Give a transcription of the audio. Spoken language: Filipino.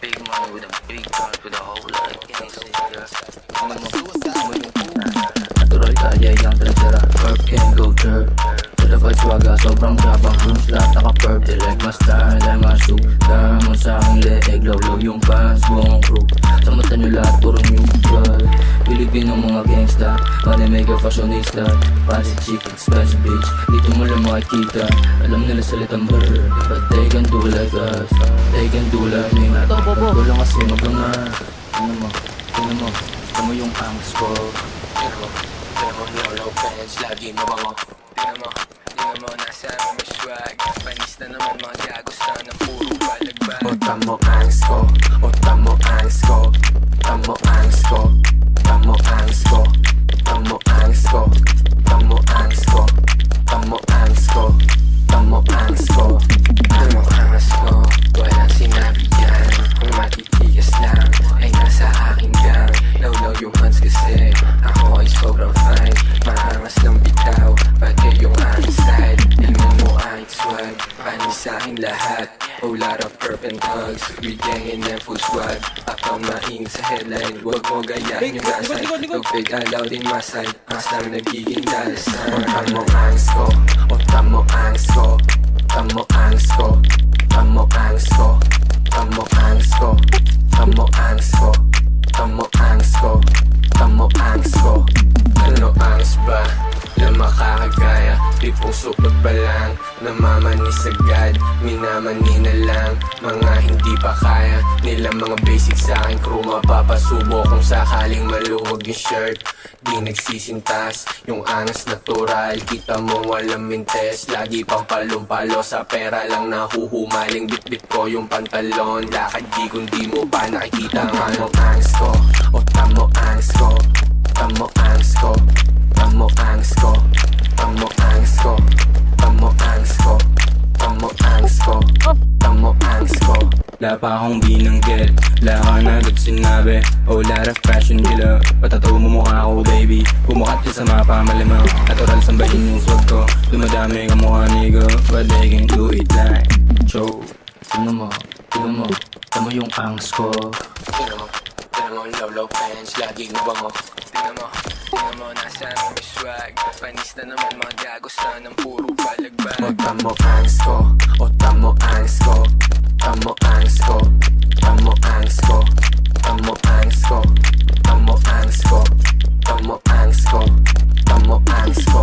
Big money with a big guns with a whole lot of gangs. Natural kaya yung tensera, curb can't go dirt. Certified swagger, sobrang yabang, rooms lahat naka-perp. They like my style, like my shooter. Mo sa aking leeg, low yung fans, buong crew. Sa mata nyo lahat, puro new blood. Pilipino mga gangsta, money maker, fashionista. Fancy chick, expensive bitch, dito mo lang makikita. Alam nila salitang bird, but they can do like us. They can do like me. Ko lang kasi mag-angas. Tingnan mo, gusto mo yung angst ko. Tingnan mo, low pants, lagi mabango. Tingnan mo, nasa amin may swag. Panis na naman mga gagusta ng puro balagbag. Utam mo angst ko, utam mo angst ko, utam mo angst ko, utam mo angst ko, utam mo angst ko, utam mo angst ko, utam mo angst ko, utam mo angst ko, utam mo angst ko. Walang sinabi yan, kung matitigas lang ay nasa aking gang. Low yung hands kasi ako ay sobrang fine. Maangas lang bitaw, pati yung aking style. Tingnan mo aking swag, panis sa aking lahat. Whole lot of perp and hugs, we gangin' and full swag. Akang maing sa headline, wag mo gayahin yung gasay. Pag alaw din masay, mas lang nagiging dalasan. Utam mo angst ko, utam mo angst ko, utam mo angst ko, utam mo angst ko, utam mo angst ko, utam mo angst ko, utam mo angst ko, utam mo angst ko. Ano angst ba? Na makakagaya, di puso pa lang, namamanis agad, minamani na lang. Mga hindi pa kaya, nila mga basics sa aking crew. Mapapasubo kung sakaling maluwag yung shirt. Di nagsisintas, yung angas natural. Kita mo walang mintes, lagi pang palumpalo. Sa pera lang nahuhumaling, bit-bit ko yung pantalon. Lakad di kundi mo pa nakikita nga. Tamo angst ko, o tamo angst ko, tamo angst ko, tamo angst ko, tamo angst ko, tamo angst ko, tamo angst ko, tamo angst ko. Wala pa akong binanggit, wala ka na agad sinabi. Oh, lot of fashion killer, patataw mo mukha ako baby. Pumukat ka sa mga pamalimaw, natural sambahin yung swag ko. Dumadami ka mukha nigo, but they can do it like Joe. Tingnan mo, tama yung angst ko. Tingnan mo, low pants, lagi mabango. Tingnan mo, nasa amin may swag. Panis na naman mga gagusta ng puro balagbag. Utam mo angst ko, utam mo angst ko, utam mo angst ko, utam mo angst ko, utam mo angst ko, utam mo angst ko, utam mo angst ko, utam mo angst ko.